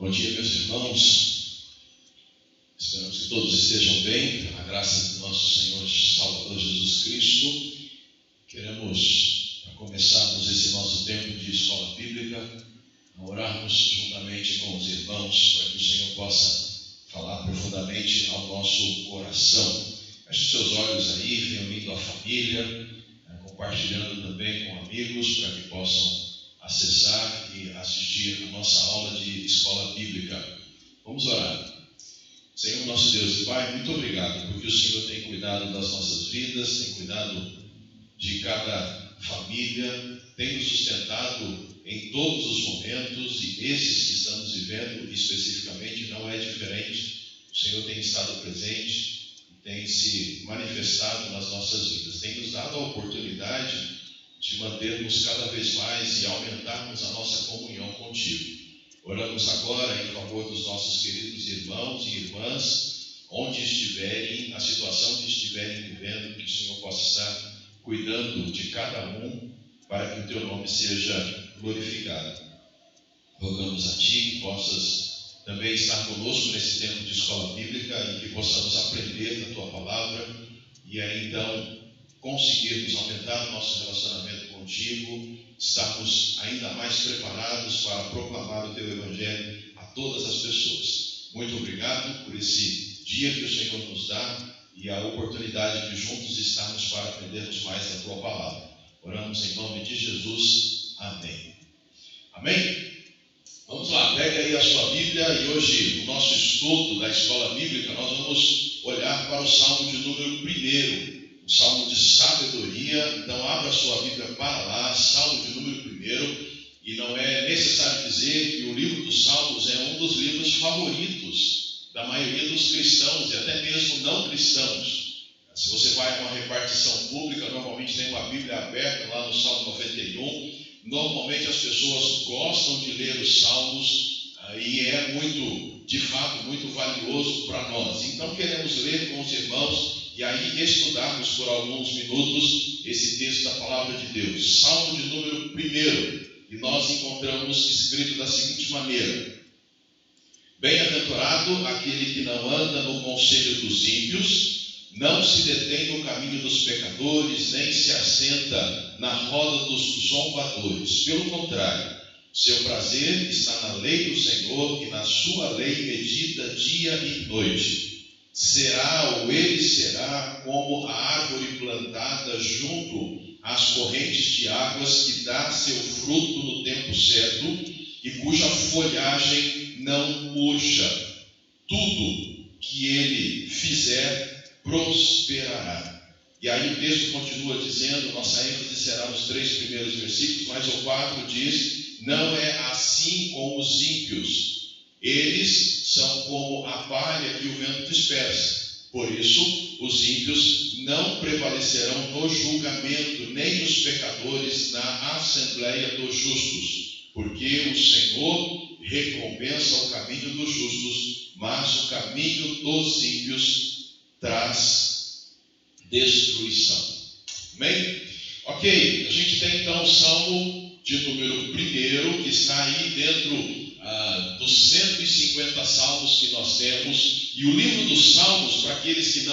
Bom dia, meus irmãos. Esperamos que todos estejam bem, pela graça do nosso Senhor e Salvador Jesus Cristo. Queremos, para começarmos esse nosso tempo de escola bíblica, orarmos juntamente com os irmãos, para que o Senhor possa falar profundamente ao nosso coração. Feche seus olhos aí, reunindo a família, compartilhando também com amigos, para que possam acessar e assistir a nossa aula de escola bíblica. Vamos orar. Senhor, nosso Deus e Pai, muito obrigado, porque o Senhor tem cuidado das nossas vidas, tem cuidado de cada família, tem nos sustentado em todos os momentos, e esses que estamos vivendo especificamente não é diferente. O Senhor tem estado presente, tem se manifestado nas nossas vidas, tem nos dado a oportunidade de mantermos cada vez mais e aumentarmos a nossa comunhão contigo. Oramos agora em favor dos nossos queridos irmãos e irmãs, onde estiverem, na situação que estiverem vivendo, que o Senhor possa estar cuidando de cada um, para que o teu nome seja glorificado. Rogamos a ti que possas também estar conosco nesse tempo de escola bíblica e que possamos aprender da tua palavra e aí então conseguirmos aumentar o nosso relacionamento contigo, estarmos ainda mais preparados para proclamar o teu evangelho a todas as pessoas. Muito obrigado por esse dia que o Senhor nos dá e a oportunidade de juntos estarmos para aprendermos mais da tua palavra. Oramos em nome de Jesus. Amém. Amém? Vamos lá, pega aí a sua Bíblia e hoje, no nosso estudo da escola bíblica, nós vamos olhar para o Salmo de número 1, o Salmo de sabedoria. Então abra a sua Bíblia para lá, Salmo de número 1, e não é necessário dizer que o livro dos Salmos é um dos livros favoritos da maioria dos cristãos e até mesmo não cristãos. Se você vai a uma repartição pública, normalmente tem uma Bíblia aberta lá no Salmo 91. Normalmente as pessoas gostam de ler os Salmos e é muito, de fato, muito valioso para nós. Então queremos ler com os irmãos e aí estudarmos por alguns minutos esse texto da palavra de Deus. Salmo de número 1, e nós encontramos escrito da seguinte maneira: Bem-aventurado aquele que não anda no conselho dos ímpios, não se detém no caminho dos pecadores, nem se assenta na roda dos zombadores. Pelo contrário, seu prazer está na lei do Senhor, e na sua lei medita dia e noite. Ele será como a árvore plantada junto às correntes de águas, que dá seu fruto no tempo certo, e cuja folhagem não murcha. Tudo que ele fizer prosperará. E aí o texto continua dizendo, nossa ênfase será nos 3 primeiros versículos, mas o 4 diz: não é assim com os ímpios. Eles são como a palha que o vento dispersa. Por isso, os ímpios não prevalecerão no julgamento, nem os pecadores na assembleia dos justos. Porque o Senhor recompensa o caminho dos justos, mas o caminho dos ímpios traz destruição. Amém? Ok, a gente tem então o Salmo de número 1, que está aí dentro dos 150 salmos que nós temos. E o livro dos Salmos, para aqueles que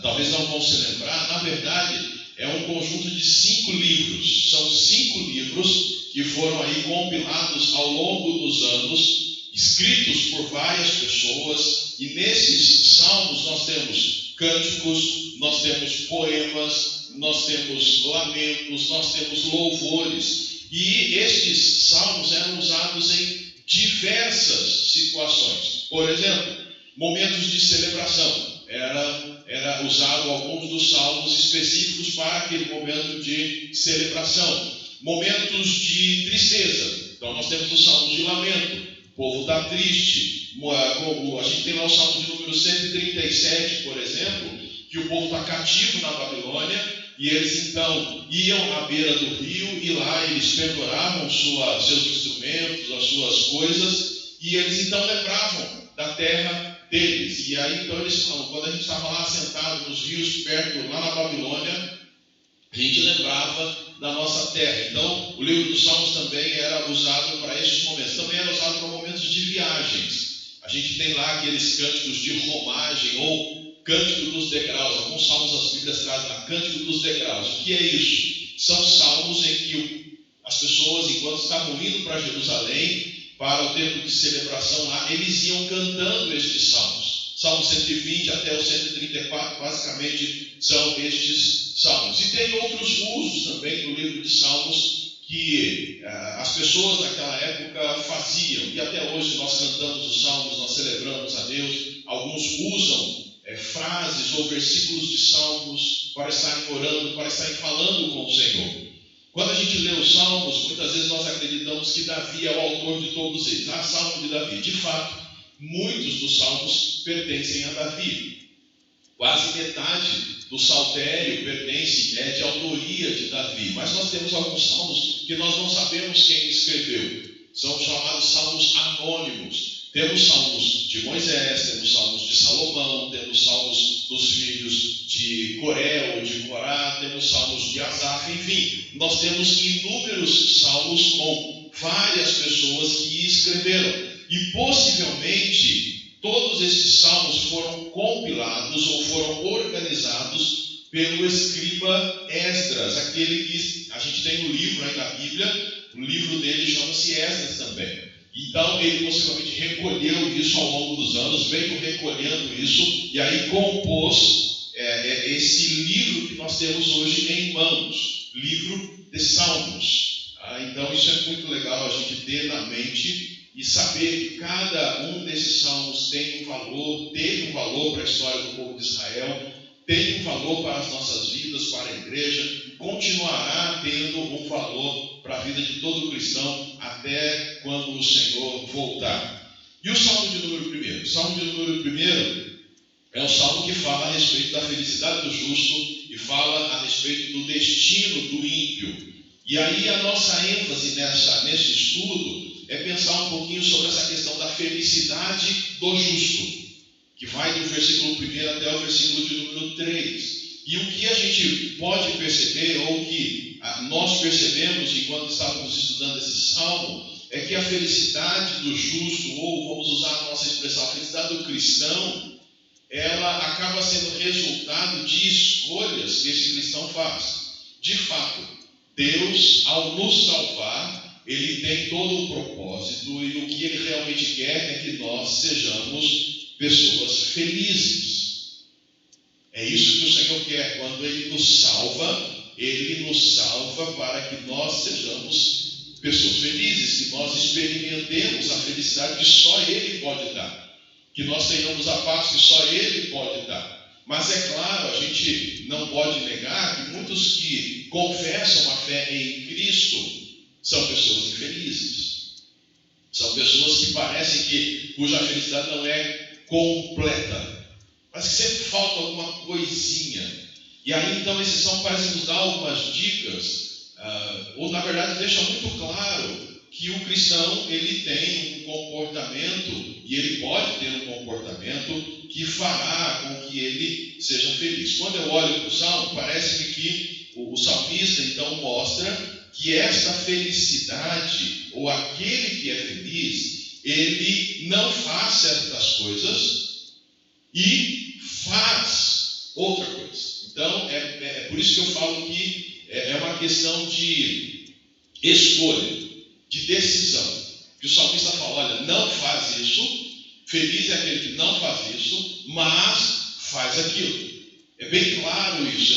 talvez não vão se lembrar, na verdade é um conjunto de 5 livros. São 5 livros que foram aí compilados ao longo dos anos, escritos por várias pessoas, e nesses salmos nós temos cânticos, nós temos poemas, nós temos lamentos, nós temos louvores. E estes salmos eram usados em diversas situações. Por exemplo, momentos de celebração. Era usado alguns dos salmos específicos para aquele momento de celebração. Momentos de tristeza. Então nós temos os salmos de lamento. O povo está triste. A gente tem lá o salmo de número 137, por exemplo, que o povo está cativo na Babilônia. E eles então iam à beira do rio e lá eles penduravam seus instrumentos, as suas coisas, e eles então lembravam da terra deles. E aí então eles falam, quando a gente estava lá sentado nos rios perto, lá na Babilônia, a gente lembrava precisava da nossa terra. Então, o livro dos Salmos também era usado para esses momentos. Também era usado para momentos de viagens. A gente tem lá aqueles cânticos de romagem ou cântico dos degraus. Alguns salmos as Bíblias trazem lá, cântico dos degraus. O que é isso? São salmos em que as pessoas, enquanto estavam indo para Jerusalém, para o tempo de celebração lá, eles iam cantando estes salmos. Salmo 120 até o 134, basicamente, são estes salmos. E tem outros usos também no livro de Salmos que as pessoas naquela época faziam. E até hoje nós cantamos os salmos, nós celebramos a Deus. Alguns usam frases ou versículos de salmos para estarem orando, para estarem falando com o Senhor. Quando a gente lê os salmos, muitas vezes nós acreditamos que Davi é o autor de todos eles. Salmo de Davi. De fato, muitos dos salmos pertencem a Davi. Quase metade do saltério pertence, é de autoria de Davi. Mas nós temos alguns salmos que nós não sabemos quem escreveu. São chamados salmos anônimos. Temos salmos de Moisés, temos salmos de Salomão, temos salmos dos filhos de Coré ou de Corá, temos salmos de Asaf, enfim. Nós temos inúmeros salmos com várias pessoas que escreveram. E possivelmente todos esses salmos foram compilados ou foram organizados pelo escriba Esdras, aquele que a gente tem um livro aí na Bíblia, o livro dele chama-se Esdras também. Então ele possivelmente recolheu isso ao longo dos anos, veio recolhendo isso e aí compôs esse livro que nós temos hoje em mãos, livro de Salmos. Então isso é muito legal a gente ter na mente e saber que cada um desses salmos tem um valor, teve um valor para a história do povo de Israel, tem um valor para as nossas vidas, para a igreja, e continuará tendo um valor para a vida de todo cristão até quando o Senhor voltar. E o salmo de número 1? O salmo de número 1 é um salmo que fala a respeito da felicidade do justo e fala a respeito do destino do ímpio. E aí a nossa ênfase nesse estudo é pensar um pouquinho sobre essa questão da felicidade do justo, que vai do versículo 1 até o versículo de número 3. E o que a gente pode perceber, ou que nós percebemos enquanto estávamos estudando esse salmo, é que a felicidade do justo, ou vamos usar a nossa expressão, a felicidade do cristão, ela acaba sendo resultado de escolhas que esse cristão faz. De fato, Deus, ao nos salvar, Ele tem todo o propósito e o que Ele realmente quer é que nós sejamos pessoas felizes. É isso que o Senhor quer. Quando Ele nos salva para que nós sejamos pessoas felizes, que nós experimentemos a felicidade que só Ele pode dar, que nós tenhamos a paz que só Ele pode dar. Mas é claro, a gente não pode negar que muitos que confessam a fé em Cristo são pessoas infelizes. São pessoas que parecem cuja felicidade não é completa. Mas que sempre falta alguma coisinha. E aí então esse salmo parece nos dar algumas dicas, ou na verdade deixa muito claro que o cristão ele tem um comportamento, e ele pode ter um comportamento que fará com que ele seja feliz. Quando eu olho para o salmo, parece-me que o salmista então mostra que esta felicidade, ou aquele que é feliz, ele não faz certas coisas e faz outra coisa. Então, é por isso que eu falo que é uma questão de escolha, de decisão. Que o salmista fala, olha, não faz isso, feliz é aquele que não faz isso, mas faz aquilo. É bem claro isso,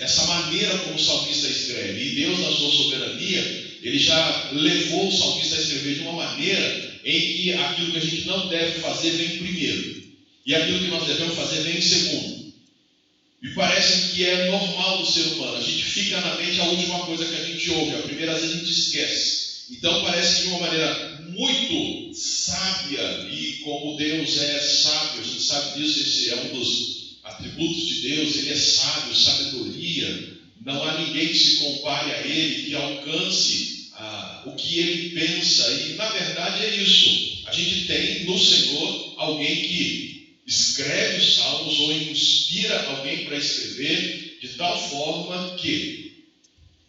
essa maneira como o salmista escreve. E Deus, na sua soberania, Ele já levou o salmista a escrever de uma maneira em que aquilo que a gente não deve fazer vem primeiro, e aquilo que nós devemos fazer vem em segundo. E parece que é normal do ser humano. A gente fica na mente a última coisa que a gente ouve, a primeira às vezes a gente esquece. Então parece que de uma maneira muito sábia, e como Deus é sábio, a gente sabe disso, esse é um dos atributos de Deus, Ele é sábio, sabedoria. Não há ninguém que se compare a Ele, que alcance o que Ele pensa. E na verdade é isso. A gente tem no Senhor alguém que escreve os salmos ou inspira alguém para escrever de tal forma que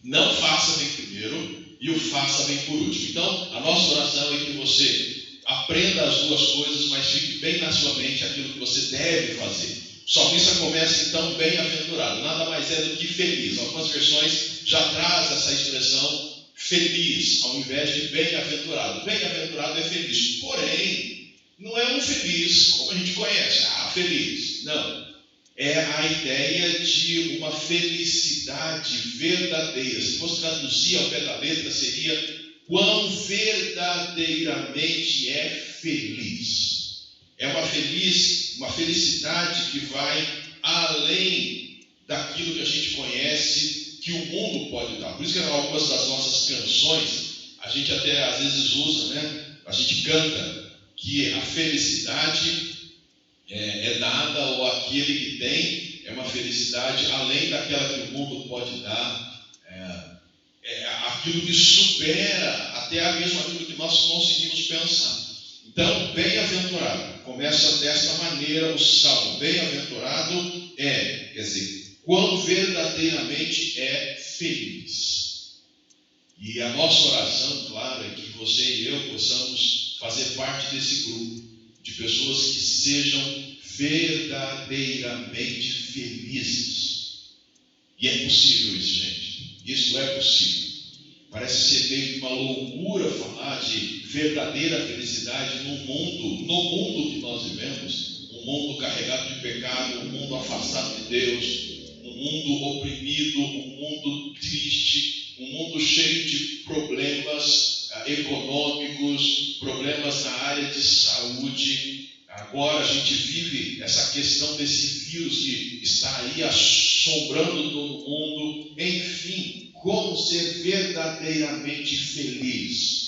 Não faça bem primeiro e o faça bem por último. Então, a nossa oração é que você aprenda as duas coisas, mas fique bem na sua mente aquilo que você deve fazer. O salmista começa então bem-aventurado, nada mais é do que feliz. Algumas versões já trazem essa expressão feliz, ao invés de bem-aventurado. Bem-aventurado é feliz, porém, não é um feliz como a gente conhece, feliz. Não, é a ideia de uma felicidade verdadeira. Se fosse traduzir ao pé da letra, seria quão verdadeiramente é feliz. É uma felicidade que vai além daquilo que a gente conhece, que o mundo pode dar. Por isso que em algumas das nossas canções, a gente até às vezes usa, né? A gente canta que a felicidade é dada, ou aquele que tem, é uma felicidade além daquela que o mundo pode dar. É aquilo que supera até mesmo aquilo que nós conseguimos pensar. Então, bem-aventurado, começa desta maneira o salmo. Bem-aventurado quer dizer, quão verdadeiramente é feliz. E a nossa oração, claro, é que você e eu possamos fazer parte desse grupo de pessoas que sejam verdadeiramente felizes. E é possível isso, gente. Isso é possível. Parece ser meio que uma loucura falar de verdadeira felicidade no mundo que nós vivemos, um mundo carregado de pecado, um mundo afastado de Deus, um mundo oprimido, um mundo triste, um mundo cheio de problemas econômicos, problemas na área de saúde. Agora a gente vive essa questão desse vírus que está aí assombrando todo mundo. Enfim, como ser verdadeiramente feliz?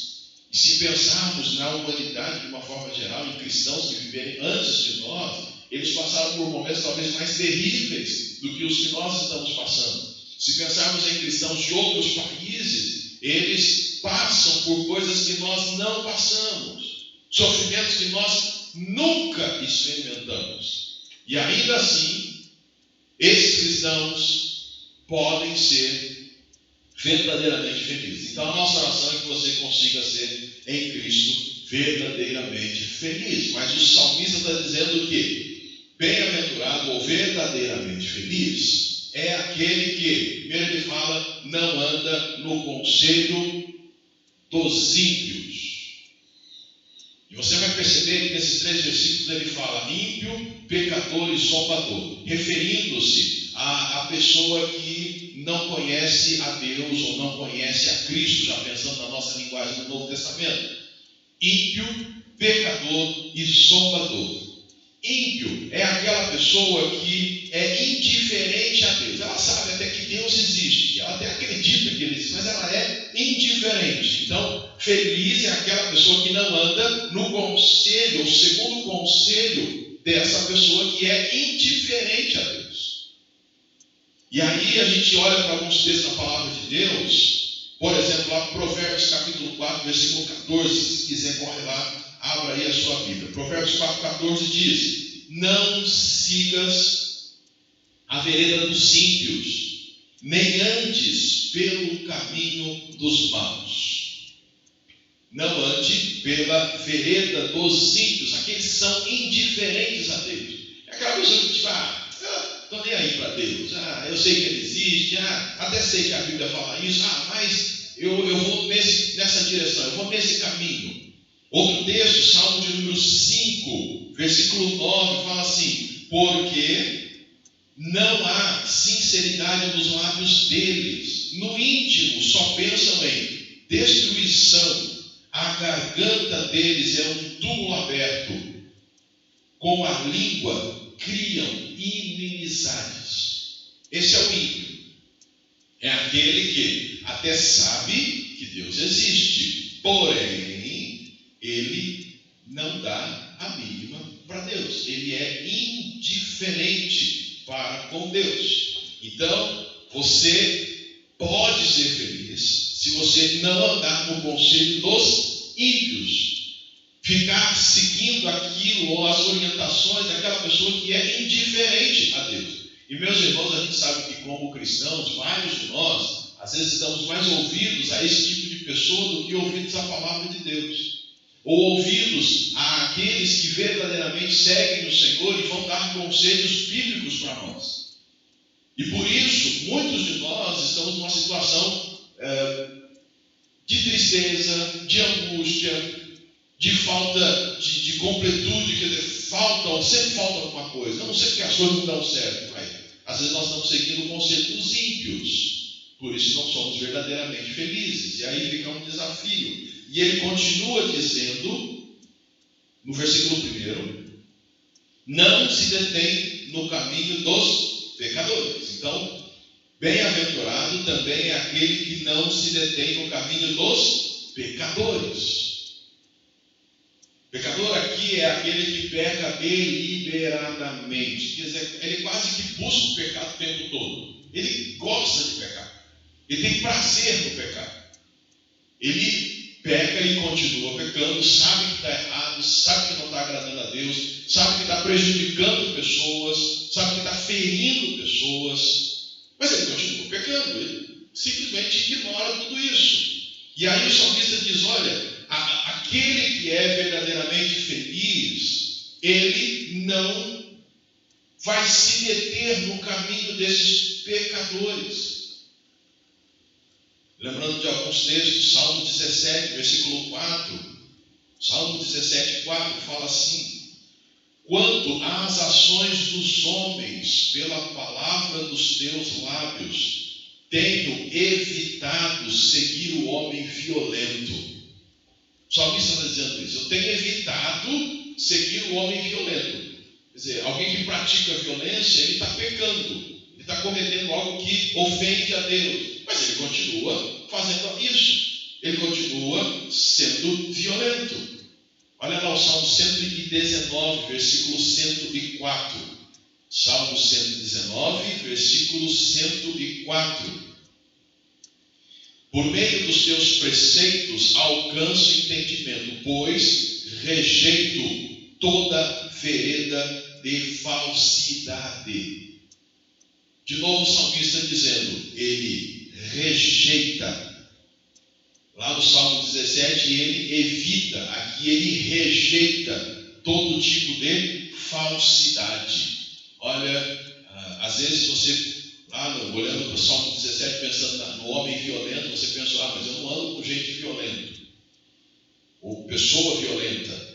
E se pensarmos na humanidade de uma forma geral, em cristãos que viveram antes de nós, eles passaram por momentos talvez mais terríveis do que os que nós estamos passando. Se pensarmos em cristãos de outros países, eles passam por coisas que nós não passamos, sofrimentos que nós nunca experimentamos. E ainda assim, esses cristãos podem ser verdadeiramente felizes. Então a nossa oração é que você consiga ser em Cristo verdadeiramente feliz. Mas o salmista está dizendo que bem-aventurado ou verdadeiramente feliz é aquele que, primeiro ele fala, não anda no conselho dos ímpios. E você vai perceber que nesses 3 versículos ele fala ímpio, pecador e zombador, referindo-se à pessoa que não conhece a Deus ou não conhece a Cristo, já pensando na nossa linguagem do Novo Testamento. Ímpio, pecador e zombador. Ímpio é aquela pessoa que é indiferente a Deus. Ela sabe até que Deus existe, ela até acredita que Ele existe, mas ela é indiferente. Então, feliz é aquela pessoa que não anda no conselho, ou segundo o conselho dessa pessoa que é indiferente a Deus. E aí a gente olha para alguns textos da palavra de Deus, por exemplo, lá Provérbios capítulo 4, versículo 14, se quiser corre lá, abra aí a sua Bíblia. Provérbios 4, 14 diz: não sigas a vereda dos ímpios, nem andes pelo caminho dos maus. Não ande pela vereda dos ímpios, aqueles que são indiferentes a Deus. É aquela pessoa que tipo, estou nem aí para Deus, eu sei que Ele existe, até sei que a Bíblia fala isso, mas eu vou nessa direção, eu vou nesse caminho. Outro texto, Salmo de número 5, versículo 9, fala assim: porque não há sinceridade nos lábios deles, no íntimo só pensam em destruição, a garganta deles é um túmulo aberto, com a língua criam inimizades. Esse é o ímpio. É aquele que até sabe que Deus existe, porém ele não dá a mínima para Deus. Ele é indiferente para com Deus. Então, você pode ser feliz se você não andar no conselho dos ímpios, ficar seguindo aquilo ou as orientações daquela pessoa que é indiferente a Deus. E meus irmãos, a gente sabe que como cristãos, vários de nós, Às vezes damos mais ouvidos a esse tipo de pessoa do que ouvidos à palavra de Deus. Ou ouvidos àqueles que verdadeiramente seguem o Senhor e vão dar conselhos bíblicos para nós. E por isso, muitos de nós estamos numa situação de tristeza, de angústia, de falta de completude, quer dizer, sempre falta alguma coisa. Eu não sei porque as coisas não dão certo, mas às vezes nós estamos seguindo o conceito dos ímpios, por isso não somos verdadeiramente felizes. E aí fica um desafio. E ele continua dizendo, no versículo 1, não se detém no caminho dos pecadores. Então, bem-aventurado também é aquele que não se detém no caminho dos pecadores. Pecador aqui é aquele que peca deliberadamente. Quer dizer, ele quase que busca o pecado o tempo todo. Ele gosta de pecar. Ele tem prazer no pecado. Ele peca e continua pecando, sabe que está errado, sabe que não está agradando a Deus, sabe que está prejudicando pessoas, sabe que está ferindo pessoas, mas ele continua pecando, ele simplesmente ignora tudo isso. E aí o salmista diz, olha, aquele que é verdadeiramente feliz, ele não vai se deter no caminho desses pecadores. Lembrando de alguns textos, Salmo 17, versículo 4. Salmo 17, 4 fala assim: quanto às ações dos homens, pela palavra dos teus lábios, tenho evitado seguir o homem violento. O salmista está dizendo isso. Eu tenho evitado seguir o homem violento. Quer dizer, alguém que pratica violência, ele está pecando. Ele está cometendo algo que ofende a Deus. Mas ele continua fazendo isso. Ele continua sendo violento. Olha lá o Salmo 119, versículo 104. Salmo 119, versículo 104. Por meio dos teus preceitos alcanço entendimento, pois rejeito toda vereda de falsidade. De novo o salmista dizendo, ele rejeita. Lá no Salmo 17, ele evita, aqui ele rejeita todo tipo de falsidade. Olha, às vezes você, olhando para o Salmo 17, pensando no homem violento, você pensa, mas eu não ando com gente violenta, ou pessoa violenta.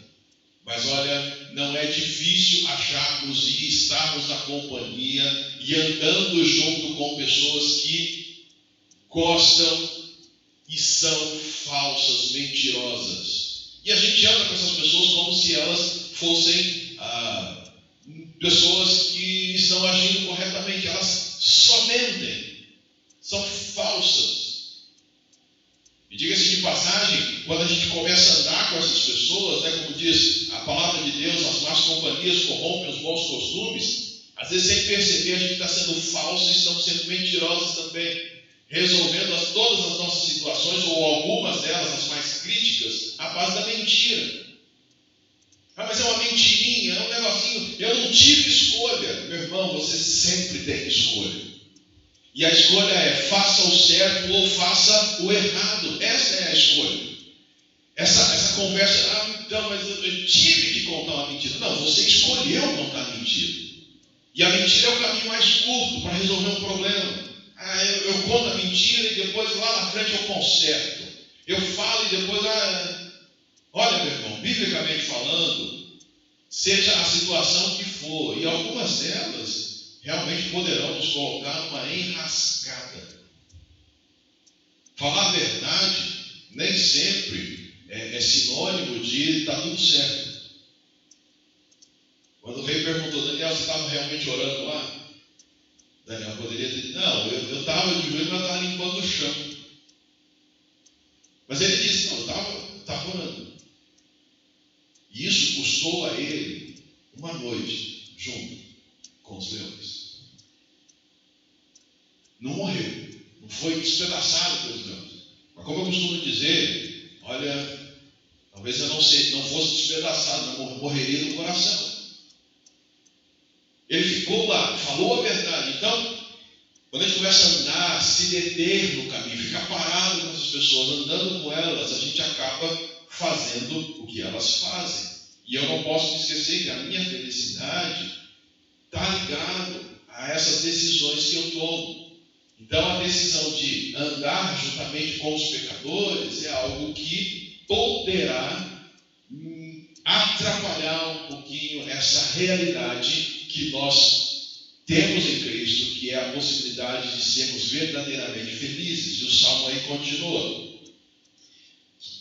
Mas olha, não é difícil acharmos e estarmos na companhia e andando junto com pessoas que gostam e são falsas, mentirosas. E a gente anda com essas pessoas como se elas fossem pessoas que estão agindo corretamente. Elas só mentem, são falsas. E diga-se de passagem, quando a gente começa a andar com essas pessoas, como diz a palavra de Deus, as más companhias corrompem os bons costumes, às vezes sem perceber a gente está sendo falso e estamos sendo mentirosos também, resolvendo todas as nossas situações, ou algumas delas, as mais críticas, à base da mentira. Mas é uma mentirinha, é um negocinho, eu não tive escolha. Meu irmão, você sempre tem escolha. E a escolha é, faça o certo ou faça o errado. Essa é a escolha. Essa conversa, mas eu tive que contar uma mentira. Não, você escolheu contar a mentira. E a mentira é o caminho mais curto para resolver um problema. Eu conto a mentira e depois lá na frente eu conserto. Eu falo e depois, olha, meu irmão, biblicamente falando, seja a situação que for, e algumas delas realmente poderão nos colocar numa enrascada. Falar a verdade nem sempre é sinônimo de está tudo certo. Quando o rei perguntou, Daniel, você estava realmente orando lá? Daniel poderia ter dito, não, eu estava de joelho, mas estava limpando o chão. Mas ele disse, não, eu estava orando. E isso custou a ele uma noite junto com os leões. Não morreu, não foi despedaçado pelos leões. Mas como eu costumo dizer, olha, talvez eu não fosse despedaçado, mas morreria no coração. Ele ficou lá, falou a verdade. Então, Quando a gente começa a andar, se deter no caminho, ficar parado com essas pessoas, andando com elas, a gente acaba fazendo o que elas fazem. E eu não posso me esquecer que a minha felicidade está ligada a essas decisões que eu tomo. Então a decisão de andar juntamente com os pecadores é algo que poderá atrapalhar um pouquinho essa realidade que nós temos em Cristo, que é a possibilidade de sermos verdadeiramente felizes. E o Salmo aí continua,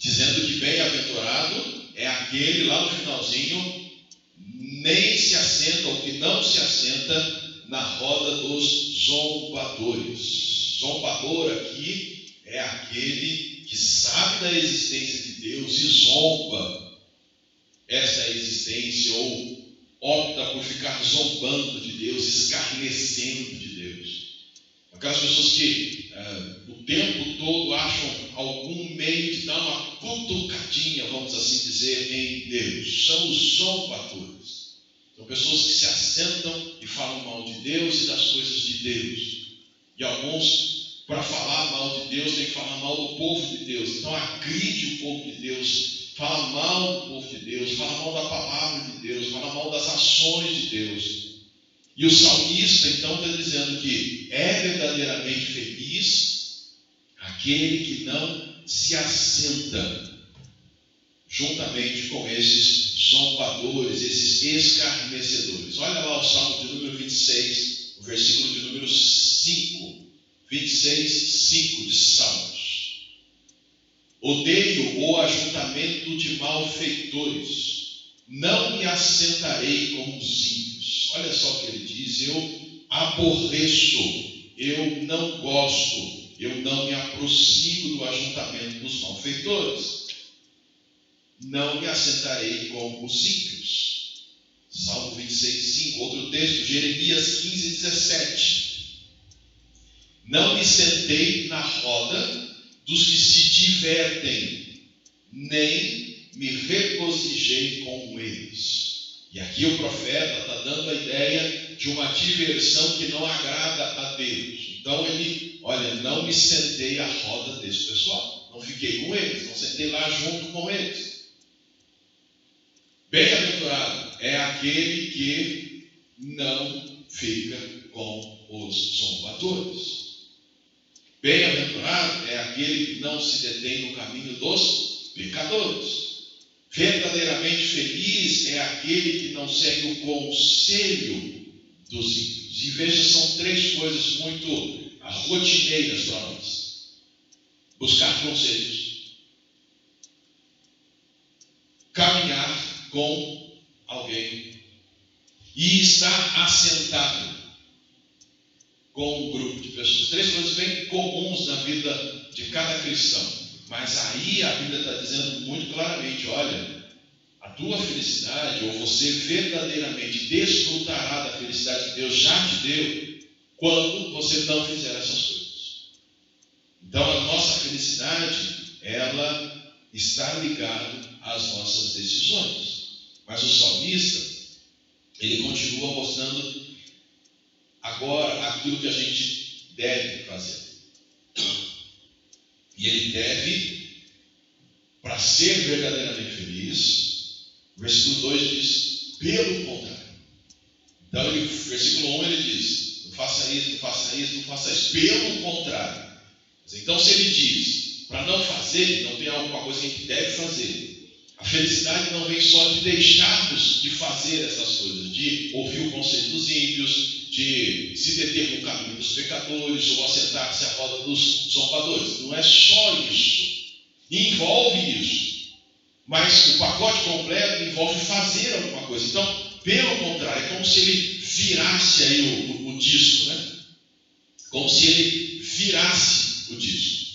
dizendo que bem-aventurado é aquele, lá no finalzinho, nem se assenta, ou que não se assenta na roda dos zombadores. Zombador aqui é aquele que sabe da existência de Deus e zomba essa existência, ou opta por ficar zombando de Deus, escarnecendo de Deus. Aquelas pessoas que o tempo todo acham algum meio de dar uma cutucadinha, vamos assim dizer, em Deus. São os zombadores. São pessoas que se assentam e falam mal de Deus e das coisas de Deus. E alguns, para falar mal de Deus, tem que falar mal do povo de Deus. Então agride o povo de Deus, fala mal do povo de Deus, fala mal da palavra de Deus, fala mal das ações de Deus. E o salmista então está dizendo que é verdadeiramente feliz aquele que não se assenta juntamente com esses zombadores, esses escarnecedores. Olha lá o Salmo de número 26, o versículo de número 5. 26, 5 de Salmos. Odeio o ajuntamento de malfeitores, não me assentarei com os ímpios. Olha só o que ele diz: eu aborreço, eu não gosto, eu não me aproximo do ajuntamento dos malfeitores. Não me assentarei com os ímpios. Salmo 26, 5. Outro texto, Jeremias 15, 17. Não me sentei na roda dos que se divertem, nem me regozijei com eles. E aqui o profeta está dando a ideia de uma diversão que não agrada a Deus. Então ele, olha, não me sentei à roda desse pessoal, não fiquei com eles, não sentei lá junto com eles. Bem-aventurado é aquele que não fica com os zombadores. Bem-aventurado é aquele que não se detém no caminho dos pecadores. Verdadeiramente feliz é aquele que não segue o conselho dos ímpios. E veja, são três coisas muito rotineiras para nós: buscar conselhos, caminhar com alguém e estar assentado com um grupo de pessoas. Três coisas bem comuns na vida de cada cristão. Mas aí a Bíblia está dizendo muito claramente: olha, a tua felicidade, ou você verdadeiramente desfrutará da felicidade que Deus já te deu, quando você não fizer essas coisas. Então a nossa felicidade, ela está ligada às nossas decisões. Mas o salmista, ele continua mostrando agora aquilo que a gente deve fazer. E ele deve, para ser verdadeiramente feliz, o versículo 2 diz, pelo contrário. Então, versículo 1 ele diz, não faça isso, não faça isso, não faça isso, pelo contrário. Então, se ele diz, para não fazer, então tem alguma coisa que a gente deve fazer. A felicidade não vem só de deixarmos de fazer essas coisas, de ouvir o conselho dos ímpios, de se deter no caminho dos pecadores, ou assentar-se à roda dos zombadores. Não é só isso. Envolve isso. Mas o pacote completo envolve fazer alguma coisa. Então, pelo contrário, é como se ele virasse aí o disco, né? Como se ele virasse o disco.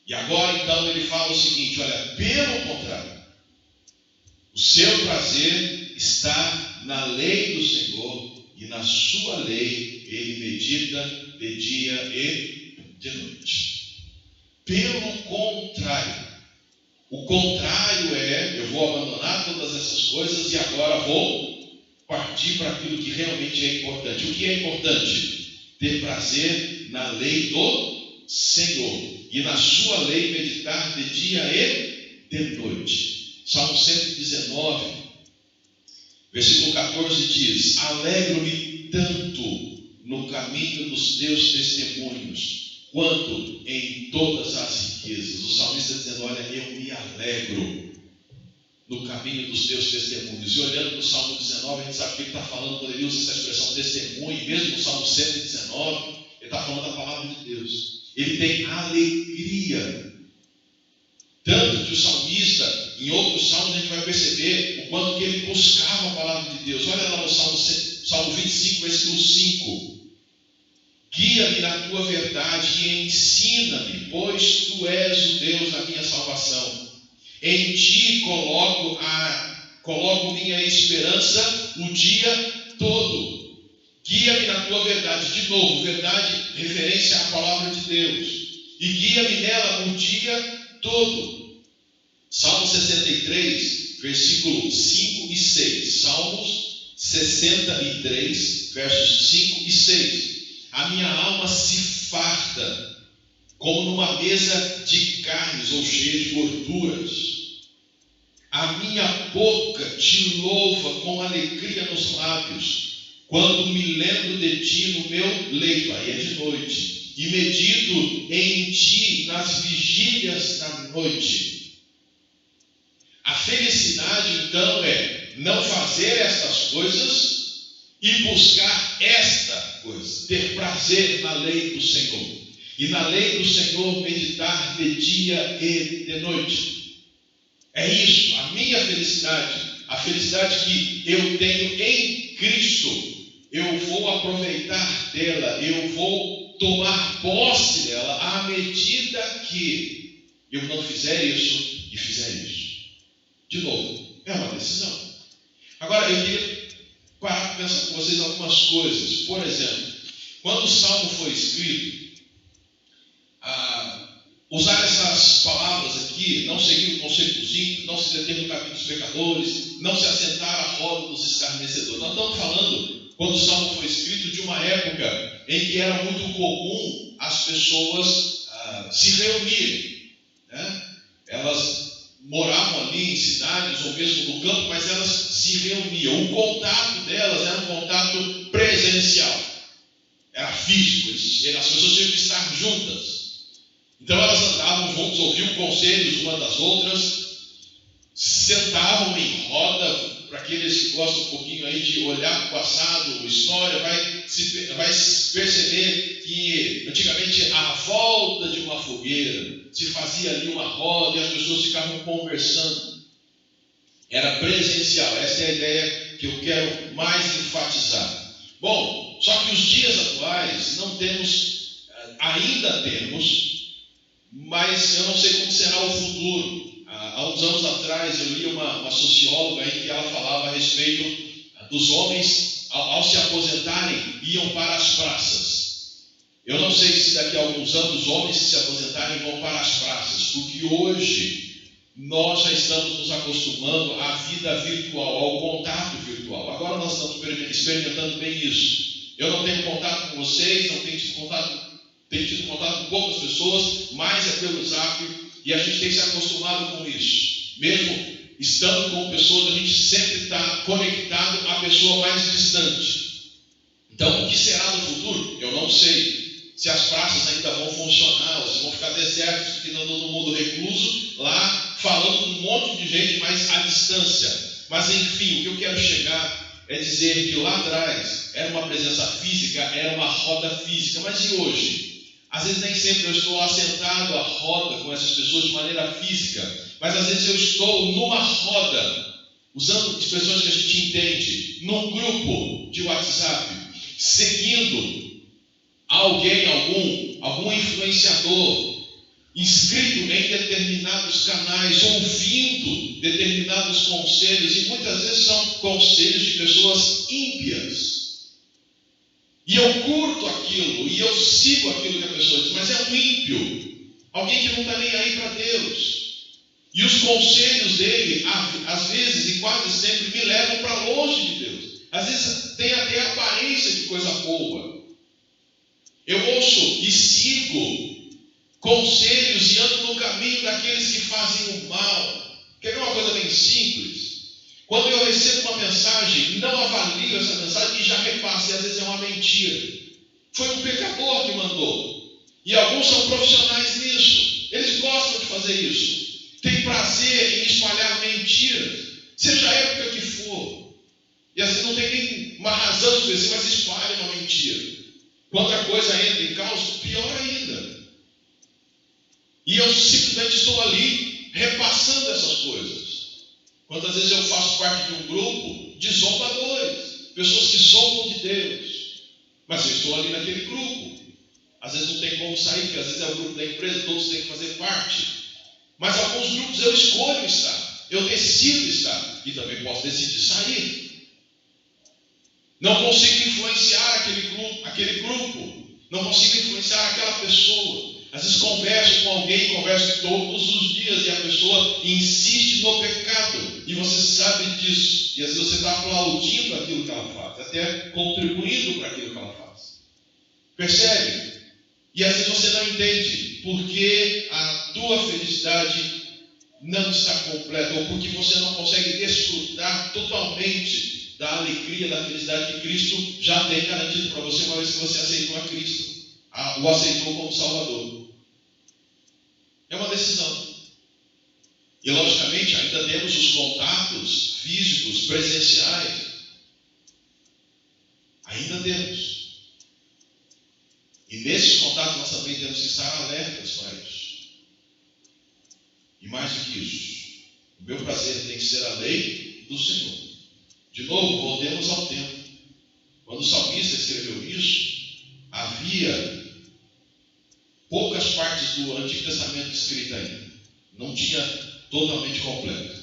E agora, então, ele fala o seguinte, olha, pelo contrário, o seu prazer está na lei do Senhor, e na sua lei ele medita de dia e de noite. Pelo contrário, o contrário é, eu vou abandonar todas essas coisas e agora vou partir para aquilo que realmente é importante. O que é importante? Ter prazer na lei do Senhor, e na sua lei meditar de dia e de noite. Salmo 119, versículo 14 diz: alegro-me tanto no caminho dos teus testemunhos, quanto em todas as riquezas. O salmista dizendo: olha, eu me alegro no caminho dos teus testemunhos. E olhando para o Salmo 19, a gente sabe que ele está falando, quando ele usa essa expressão testemunho, mesmo no Salmo 119, ele está falando da palavra de Deus. Ele tem alegria. Tanto que o salmista, em outros salmos, a gente vai perceber o quanto que ele buscava a palavra de Deus. Olha lá no Salmo 25, versículo 5. Guia-me na tua verdade e ensina-me, pois tu és o Deus da minha salvação. Em ti coloco minha esperança o dia todo. Guia-me na tua verdade. De novo, verdade, referência à palavra de Deus. E guia-me nela o dia todo. Salmo 63, versículo 5 e 6. Salmos 63, versos 5 e 6. A minha alma se farta como numa mesa de carnes ou cheia de gorduras. A minha boca te louva com alegria nos lábios, quando me lembro de ti no meu leito, aí é de noite, e medito em ti nas vigílias da noite. A felicidade, então, é não fazer estas coisas e buscar esta coisa, ter prazer na lei do Senhor. E na lei do Senhor meditar de dia e de noite. É isso, a minha felicidade, a felicidade que eu tenho em Cristo. Eu vou aproveitar dela, eu vou tomar posse dela à medida que eu não fizer isso e fizer isso. De novo, é uma decisão. Agora, eu queria parar para pensar com vocês algumas coisas. Por exemplo, quando o Salmo foi escrito, usar essas palavras aqui: não seguir o conselho dos ímpios, não se deter no caminho dos pecadores, não se assentar à roda dos escarnecedores. Nós estamos falando, quando o Salmo foi escrito, de uma época em que era muito comum as pessoas se reunirem, né? Elas moravam ali em cidades ou mesmo no campo, mas elas se reuniam. O contato delas era um contato presencial, era físico, as pessoas tinham que estar juntas. Então elas andavam juntos, ouviam conselhos umas das outras, sentavam em roda. Para aqueles que gostam um pouquinho aí de olhar para o passado, história, vai perceber que antigamente à volta de uma fogueira se fazia ali uma roda e as pessoas ficavam conversando. Era presencial. Essa é a ideia que eu quero mais enfatizar. Bom, só que os dias atuais não temos, ainda temos, mas eu não sei como será o futuro. Há uns anos atrás eu li uma socióloga aí que ela falava a respeito dos homens, ao se aposentarem, iam para as praças. Eu não sei se daqui a alguns anos os homens que se aposentarem vão para as praças, porque hoje nós já estamos nos acostumando à vida virtual, ao contato virtual. Agora nós estamos experimentando bem isso. Eu não tenho contato com vocês, não tenho tido contato com poucas pessoas, mais é pelo Zap, e a gente tem se acostumado com isso. Mesmo estando com pessoas, a gente sempre está conectado à pessoa mais distante. Então, o que será no futuro? Eu não sei. Se as praças ainda vão funcionar, ou se vão ficar desertas, porque não todo mundo recluso, lá falando com um monte de gente, mas à distância. Mas enfim, o que eu quero chegar é dizer que lá atrás era uma presença física, era uma roda física, mas e hoje? Às vezes nem sempre eu estou assentado à roda com essas pessoas de maneira física, mas às vezes eu estou numa roda, usando expressões que a gente entende, num grupo de WhatsApp, seguindo alguém, algum influenciador, inscrito em determinados canais, ouvindo determinados conselhos, e muitas vezes são conselhos de pessoas ímpias. E eu curto aquilo, e eu sigo aquilo que a pessoa diz, mas é um ímpio, alguém que não está nem aí para Deus. E os conselhos dele, às vezes e quase sempre, me levam para longe de Deus. Às vezes tem até aparência de coisa boa, Eu ouço e sigo conselhos e ando no caminho daqueles que fazem o mal. Quer ver uma coisa bem simples? Quando eu recebo uma mensagem, não avalio essa mensagem e já repasso, e às vezes é uma mentira. Foi um pecador que mandou. E alguns são profissionais nisso. Eles gostam de fazer isso. Tem prazer em espalhar mentiras, seja a época que for. E às vezes não tem nem uma razão específica, mas espalha uma mentira. Quando a coisa entra em caos, pior ainda. E eu simplesmente estou ali repassando essas coisas. Quantas vezes eu faço parte de um grupo de zombadores, pessoas que zombam de Deus, mas eu estou ali naquele grupo. Às vezes não tem como sair, porque às vezes é o grupo da empresa, todos têm que fazer parte. Mas alguns grupos eu escolho estar, eu decido estar, e também posso decidir sair. Não consigo influenciar aquele grupo, não consigo influenciar aquela pessoa. Às vezes converso com alguém, converso todos os dias, e a pessoa insiste no pecado, e você sabe disso, e às vezes você está aplaudindo aquilo que ela faz, até contribuindo para aquilo que ela faz. Percebe? E às vezes você não entende porque a tua felicidade não está completa, ou porque você não consegue desfrutar totalmente da alegria, da felicidade que Cristo já tem garantido para você, uma vez que você aceitou a Cristo, o aceitou como Salvador. É uma decisão. E logicamente ainda temos os contatos físicos, presenciais. Ainda temos. E nesses contatos nós também temos que estar alertas para isso. E mais do que isso, o meu prazer tem que ser a lei do Senhor. De novo, voltemos ao tempo. Quando o salmista escreveu isso, havia poucas partes do Antigo Testamento escritas ainda. Não tinha totalmente completo.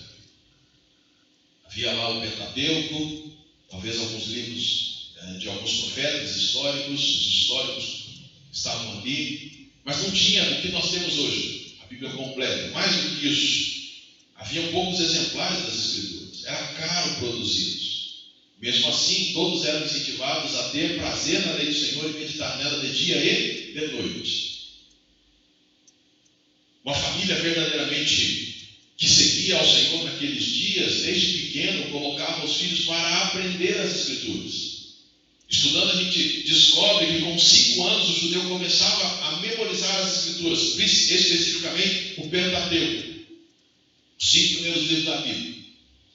Havia lá o Pentateuco, talvez alguns livros de alguns profetas históricos, os históricos estavam ali, mas não tinha o que nós temos hoje, a Bíblia completa. Mais do que isso, havia poucos exemplares das Escrituras, era caro produzi-los. Mesmo assim, todos eram incentivados a ter prazer na lei do Senhor e meditar nela de dia e de noite. Uma família verdadeiramente que seguia ao Senhor naqueles dias, desde pequeno, colocava os filhos para aprender as Escrituras. Estudando, a gente descobre que com 5 anos o judeu começava a memorizar as Escrituras, especificamente o Pentateuco, os 5 primeiros livros da Bíblia.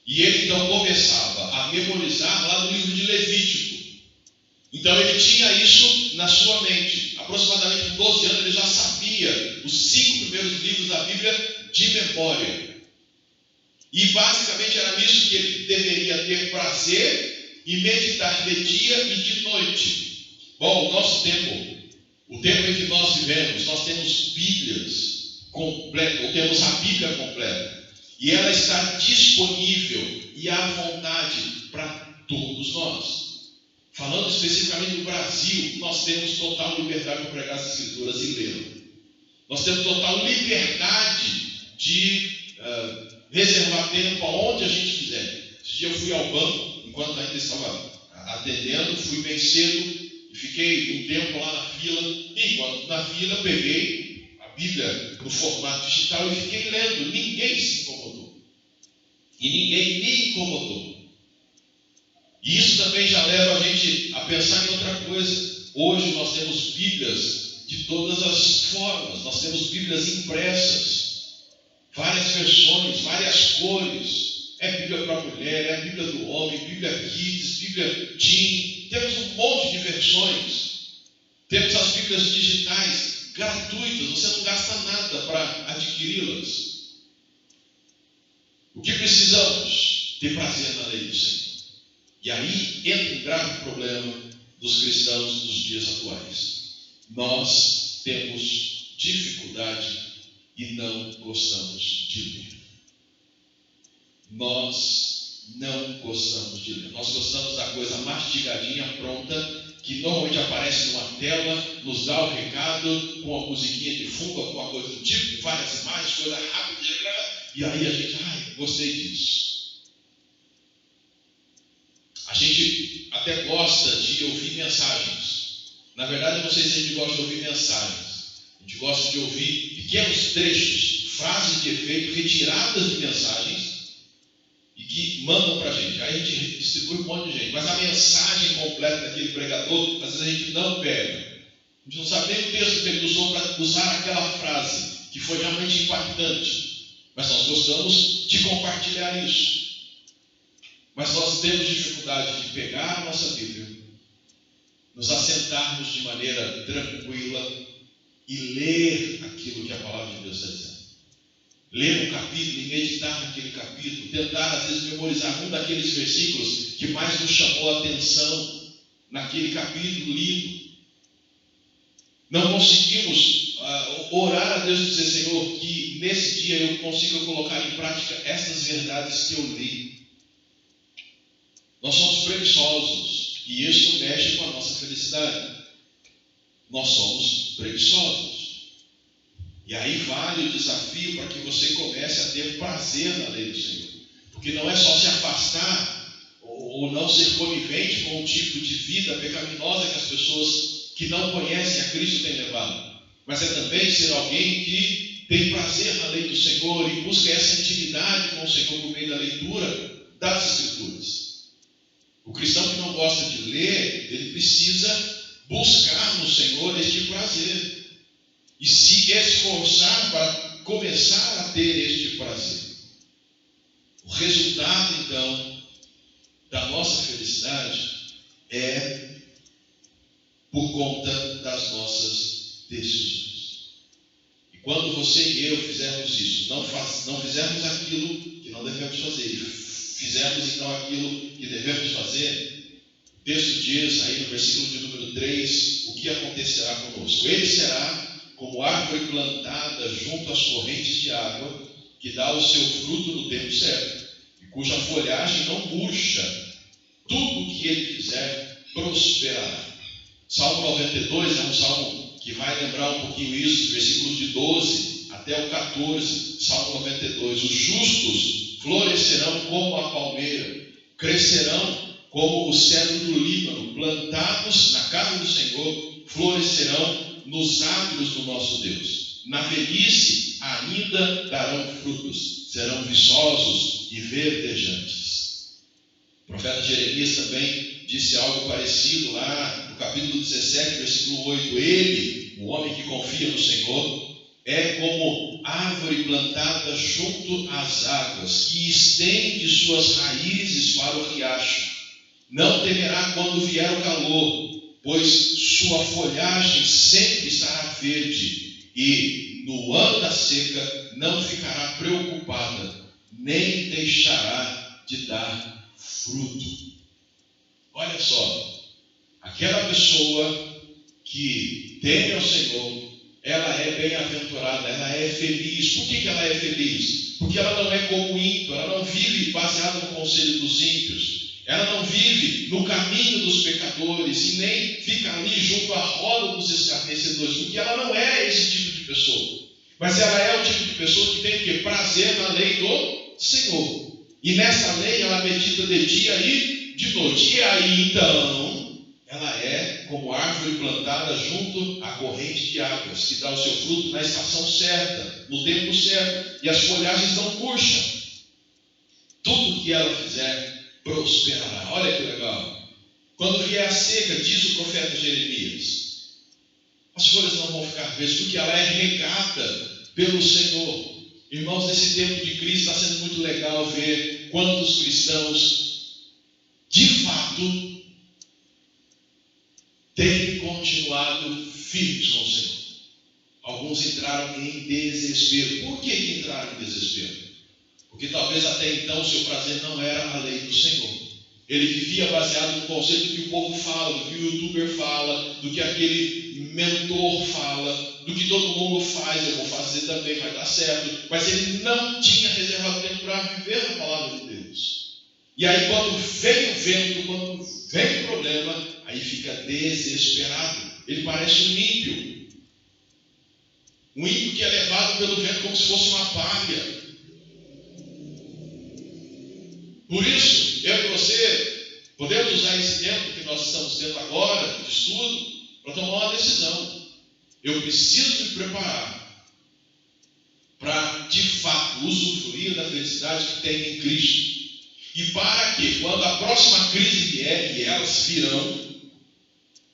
E ele então começava a memorizar lá no livro de Levítico. Então ele tinha isso na sua mente. Aproximadamente com 12 anos ele já sabia os 5 primeiros livros da Bíblia de memória. E basicamente era nisso que ele deveria ter prazer e meditar de dia e de noite. Bom, o nosso tempo, o tempo em que nós vivemos, nós temos Bíblias completas, ou temos a Bíblia completa. E ela está disponível e à vontade para todos nós. Falando especificamente do Brasil, nós temos total liberdade para pregar as Escrituras e lê-las. Nós temos total liberdade de reservar tempo aonde a gente quiser. Esse dia eu fui ao banco, enquanto ainda estava atendendo, fui bem cedo e fiquei um tempo lá na fila. E enquanto na fila eu peguei a Bíblia no formato digital e fiquei lendo. Ninguém se incomodou. E ninguém me incomodou. E isso também já leva a gente a pensar em outra coisa. Hoje nós temos Bíblias de todas as formas. Nós temos Bíblias impressas, várias versões, várias cores. É Bíblia para a mulher, é a Bíblia do homem, Bíblia Kids, Bíblia Teen. Temos um monte de versões. Temos as Bíblias digitais, gratuitas. Você não gasta nada para adquiri-las. O que precisamos? Ter prazer na lei do Senhor. E aí entra um grave problema dos cristãos dos dias atuais. Nós temos dificuldade e não gostamos de ler. Nós não gostamos de ler. Nós gostamos da coisa mastigadinha, pronta, que normalmente aparece numa tela, nos dá o recado, com uma musiquinha de fundo, alguma coisa do tipo, várias imagens, coisa rápida, e aí a gente, gostei disso. A gente até gosta de ouvir mensagens. Na verdade, eu não sei se a gente gosta de ouvir mensagens. A gente gosta de ouvir pequenos trechos, frases de efeito retiradas de mensagens e que mandam para a gente. Aí a gente distribui um monte de gente. Mas a mensagem completa daquele pregador, às vezes a gente não pega. A gente não sabe nem o texto que ele usou para usar aquela frase que foi realmente impactante. Mas nós gostamos de compartilhar isso. Mas nós temos dificuldade de pegar a nossa Bíblia, nos assentarmos de maneira tranquila e ler aquilo que a palavra de Deus está dizendo. Ler um capítulo e meditar naquele capítulo, tentar às vezes memorizar um daqueles versículos que mais nos chamou a atenção naquele capítulo lido. Não conseguimos orar a Deus e dizer: Senhor, que nesse dia eu consiga colocar em prática essas verdades que eu li. Nós somos preguiçosos e isso mexe com a nossa felicidade. Nós somos preguiçosos. E aí vale o desafio para que você comece a ter prazer na lei do Senhor. Porque não é só se afastar ou não ser conivente com o tipo de vida pecaminosa que as pessoas que não conhecem a Cristo têm levado. Mas é também ser alguém que tem prazer na lei do Senhor e busca essa intimidade com o Senhor por meio da leitura das Escrituras. O cristão que não gosta de ler, ele precisa buscar no Senhor este prazer e se esforçar para começar a ter este prazer. O resultado, então, da nossa felicidade é por conta das nossas decisões. E quando você e eu fizermos isso, não fizermos aquilo que não devemos fazer, e fizermos então aquilo que devemos fazer, o texto diz aí no versículo de número 3, o que acontecerá conosco? Ele será como árvore plantada junto às correntes de água, que dá o seu fruto no tempo certo, e cuja folhagem não murcha. Tudo que ele fizer prosperará. Salmo 92 é um salmo que vai lembrar um pouquinho isso, versículos de 12 até o 14. Salmo 92. Os justos florescerão como a palmeira, crescerão como o cedro do Líbano, plantados na casa do Senhor, florescerão nos átrios do nosso Deus. Na velhice ainda darão frutos, serão viçosos e verdejantes. O profeta Jeremias também disse algo parecido lá no capítulo 17, versículo 8. Ele, o homem que confia no Senhor, é como árvore plantada junto às águas, que estende suas raízes para o riacho. Não temerá quando vier o calor, pois sua folhagem sempre estará verde, e no ano da seca não ficará preocupada, nem deixará de dar fruto. Olha só, aquela pessoa que teme ao Senhor, ela é bem-aventurada, ela é feliz. Por que ela é feliz? Porque ela não é como o ímpio, ela não vive baseada no conselho dos ímpios. Ela não vive no caminho dos pecadores e nem fica ali junto à roda dos escarnecedores, porque ela não é esse tipo de pessoa. Mas ela é o tipo de pessoa que tem prazer na lei do Senhor. E nessa lei ela medita de dia e de noite. E aí então, ela é como árvore plantada junto à corrente de águas, que dá o seu fruto na estação certa, no tempo certo, e as folhagens não murcham. Tudo que ela fizer prosperará. Olha que legal. Quando vier a seca, diz o profeta Jeremias, as folhas não vão ficar verdes, porque ela é regada pelo Senhor. Irmãos, nesse tempo de crise está sendo muito legal ver quantos cristãos, de fato, têm continuado firmes com o Senhor. Alguns entraram em desespero. Por que entraram em desespero? Porque talvez até então o seu prazer não era a lei do Senhor. Ele vivia baseado no conceito do que o povo fala, do que o youtuber fala, do que aquele mentor fala, do que todo mundo faz, eu vou fazer também, vai dar certo. Mas ele não tinha reservado tempo para viver a palavra de Deus. E aí quando vem o vento, quando vem o problema, aí fica desesperado. Ele parece um ímpio. Um ímpio que é levado pelo vento como se fosse uma palha. Por isso, eu e você podemos usar esse tempo que nós estamos tendo agora, de estudo, para tomar uma decisão. Eu preciso me preparar para, de fato, usufruir da felicidade que tenho em Cristo. E para que, quando a próxima crise vier, e elas virão,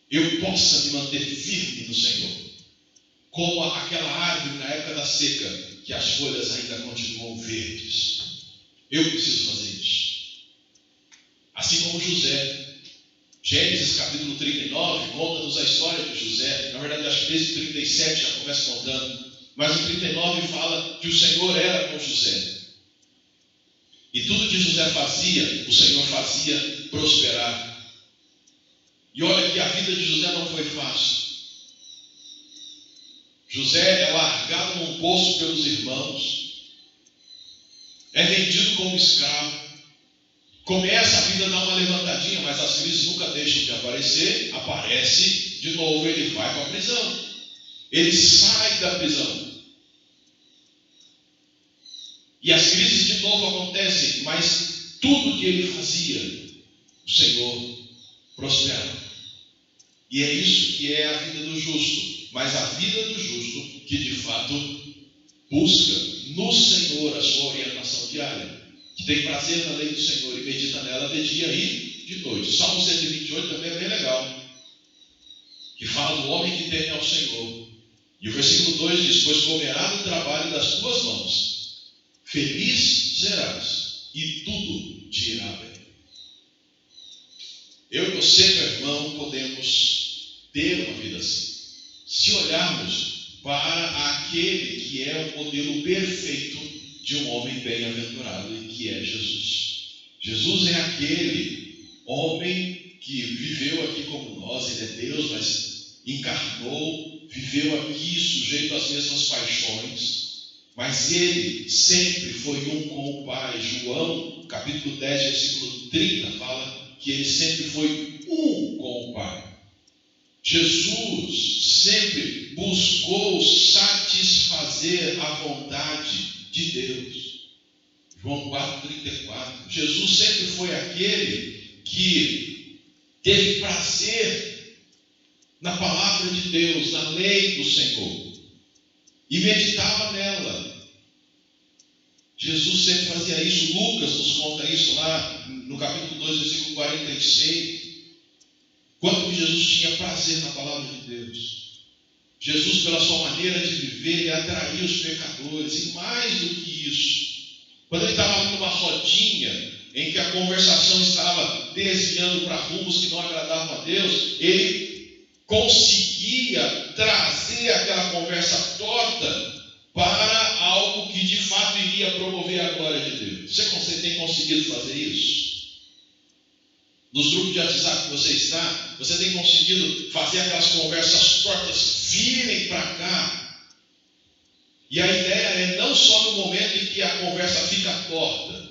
eu possa me manter firme no Senhor. Como aquela árvore na época da seca, que as folhas ainda continuam verdes. Eu preciso fazer isso. Assim como José. Gênesis capítulo 39 conta-nos a história de José. Na verdade, acho que desde o 37 já começa contando. Mas o 39 fala que o Senhor era com José. E tudo que José fazia, o Senhor fazia prosperar. E olha que a vida de José não foi fácil. José é largado num poço pelos irmãos. É vendido como escravo. Começa a vida a dar uma levantadinha, mas as crises nunca deixam de aparecer. Aparece de novo, ele vai para a prisão. Ele sai da prisão. E as crises de novo acontecem, mas tudo que ele fazia, o Senhor prosperava. E é isso que é a vida do justo. Mas a vida do justo que de fato busca no Senhor a sua orientação diária. Que tem prazer na lei do Senhor e medita nela de dia e de noite. O Salmo 128 também é bem legal. Que fala do homem que teme ao Senhor. E o versículo 2 diz: pois comerá do trabalho das tuas mãos. Feliz serás, e tudo te irá bem. Eu e você, meu irmão, podemos ter uma vida assim. Se olharmos para aquele que é o modelo perfeito de um homem bem-aventurado, e que é Jesus. Jesus é aquele homem que viveu aqui como nós, ele é Deus, mas encarnou, viveu aqui sujeito às mesmas paixões. Mas ele sempre foi um com o Pai. João, capítulo 10, versículo 30, fala que ele sempre foi um com o Pai. Jesus sempre buscou satisfazer a vontade de Deus. João 4,34. Jesus sempre foi aquele que teve prazer na palavra de Deus, na lei do Senhor, e meditava nela. Jesus sempre fazia isso. Lucas nos conta isso lá no capítulo 2, versículo 46. Quanto Jesus tinha prazer na palavra de Deus. Jesus, pela sua maneira de viver, ele atraía os pecadores. E mais do que isso, quando ele estava numa rodinha em que a conversação estava desviando para rumos que não agradavam a Deus, ele conseguia trazer aquela conversa torta para algo que de fato iria promover a glória de Deus. Você tem conseguido fazer isso? Nos grupos de WhatsApp que você está, você tem conseguido fazer aquelas conversas tortas virem para cá? E a ideia é não só no momento em que a conversa fica torta,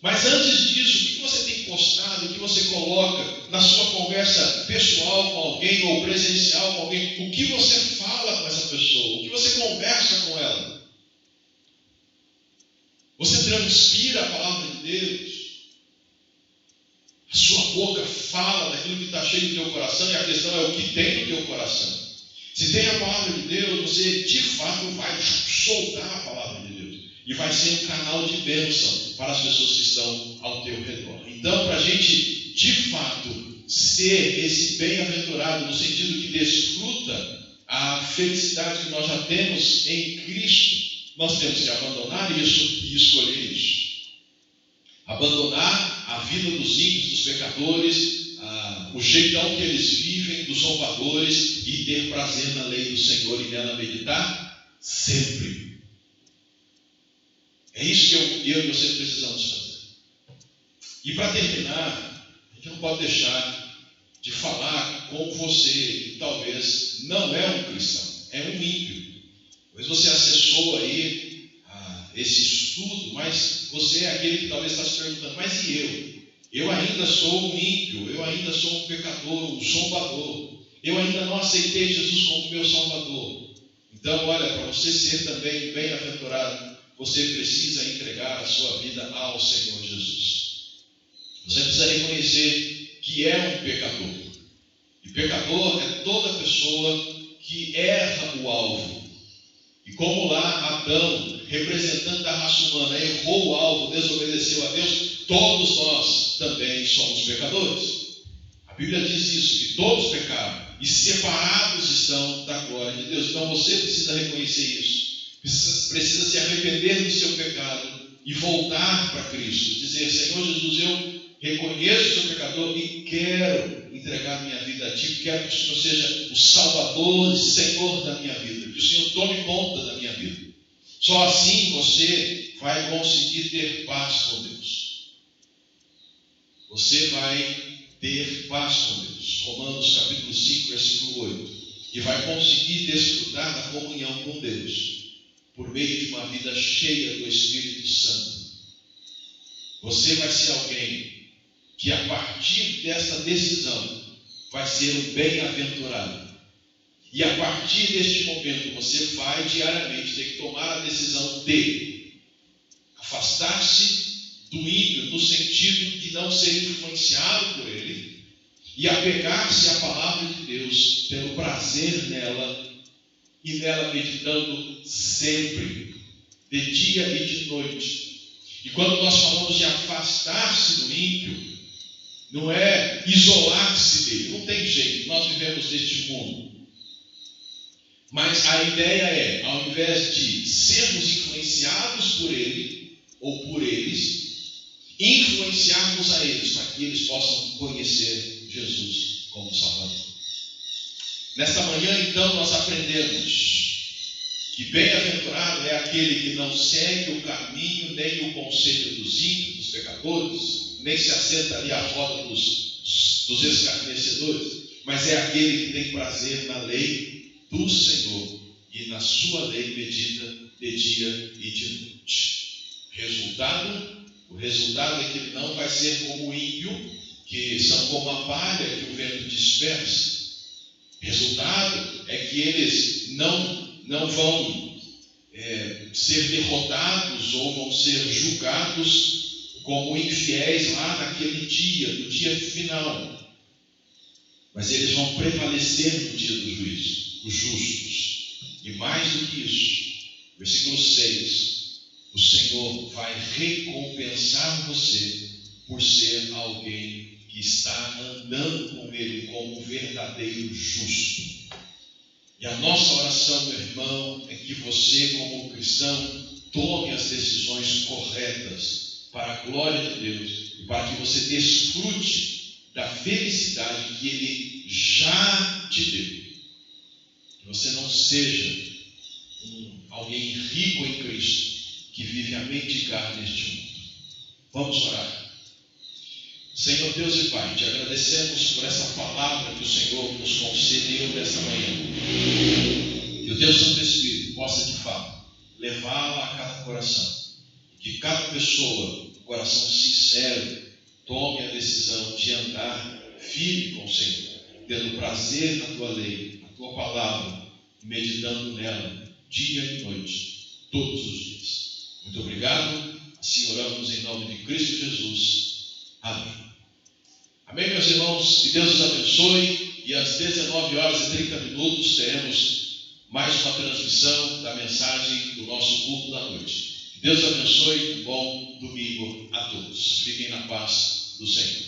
mas antes disso, o que você tem postado, o que você coloca na sua conversa pessoal com alguém ou presencial com alguém, o que você fala com essa pessoa, o que você conversa com ela. Você transpira a palavra de Deus. A sua boca fala daquilo que está cheio do teu coração, e a questão é o que tem no teu coração. Se tem a palavra de Deus, você de fato vai soltar a palavra de Deus e vai ser um canal de bênção para as pessoas que estão ao teu redor. Então, para a gente de fato ser esse bem-aventurado, no sentido que desfruta a felicidade que nós já temos em Cristo, nós temos que abandonar isso e escolher isso. Abandonar a vida dos ímpios, dos pecadores, o jeitão que eles vivem, dos zombadores, e ter prazer na lei do Senhor e nela meditar sempre. É isso que eu e você precisamos fazer. E para terminar, a gente não pode deixar de falar com você que talvez não é um cristão, é um ímpio. Talvez você acessou aí esse estudo, mas você é aquele que talvez está se perguntando: mas e eu? Eu ainda sou um ímpio, eu ainda sou um pecador, um zombador. Eu ainda não aceitei Jesus como meu Salvador. Então, olha, para você ser também bem-aventurado, você precisa entregar a sua vida ao Senhor Jesus. Você precisa reconhecer que é um pecador. E pecador é toda pessoa que erra o alvo. E como lá Adão, representante da raça humana, errou o alvo, desobedeceu a Deus, todos nós também somos pecadores. A Bíblia diz isso, que todos pecaram e separados estão da glória de Deus. Então você precisa reconhecer isso, precisa se arrepender do seu pecado e voltar para Cristo, dizer: Senhor Jesus, eu reconheço o seu pecador e quero entregar minha vida a Ti, quero que o Senhor seja o Salvador e Senhor da minha vida, que o Senhor tome conta da minha vida. Só assim você vai conseguir ter paz com Deus. Você vai ter paz com Deus. Romanos capítulo 5, versículo 8. E vai conseguir desfrutar da comunhão com Deus por meio de uma vida cheia do Espírito Santo. Você vai ser alguém que, a partir desta decisão, vai ser um bem-aventurado. E a partir deste momento, você vai diariamente ter que tomar a decisão de afastar-se do ímpio, no sentido de não ser influenciado por ele, e apegar-se à palavra de Deus pelo prazer nela, e nela meditando sempre, de dia e de noite. E quando nós falamos de afastar-se do ímpio, não é isolar-se dele, não tem jeito, nós vivemos neste mundo. Mas a ideia é, ao invés de sermos influenciados por ele, ou por eles, influenciarmos a eles, para que eles possam conhecer Jesus como Salvador. Nesta manhã, então, nós aprendemos que bem-aventurado é aquele que não segue o caminho, nem o conselho dos ímpios, dos pecadores, nem se assenta ali à roda dos escarnecedores, mas é aquele que tem prazer na lei do Senhor, e na sua lei medita de dia e de noite. O resultado é que ele não vai ser como o ímpio, que são como a palha que o vento dispersa. O resultado é que eles não vão ser derrotados ou vão ser julgados como infiéis lá naquele dia, no dia final. Mas eles vão prevalecer no dia do juízo, os justos. E mais do que isso, versículo 6, o Senhor vai recompensar você por ser alguém que está andando com Ele como um verdadeiro justo. E a nossa oração, meu irmão, é que você, como cristão, tome as decisões corretas para a glória de Deus e para que você desfrute da felicidade que Ele já te deu. Que você não seja alguém rico em Cristo, que vive a mendigar neste mundo. Vamos orar. Senhor Deus e Pai, te agradecemos por essa palavra que o Senhor nos concedeu nesta manhã. Que o teu Santo Espírito possa de fato levá-la a cada coração. Que cada pessoa, com coração sincero, tome a decisão de andar firme com o Senhor, tendo prazer na tua lei, na tua palavra, e meditando nela dia e noite, todos os dias. Muito obrigado. Assim oramos em nome de Cristo Jesus. Amém. Amém, meus irmãos, que Deus os abençoe, e às 19h30 teremos mais uma transmissão da mensagem do nosso culto da noite. Que Deus abençoe, um bom domingo a todos. Fiquem na paz do Senhor.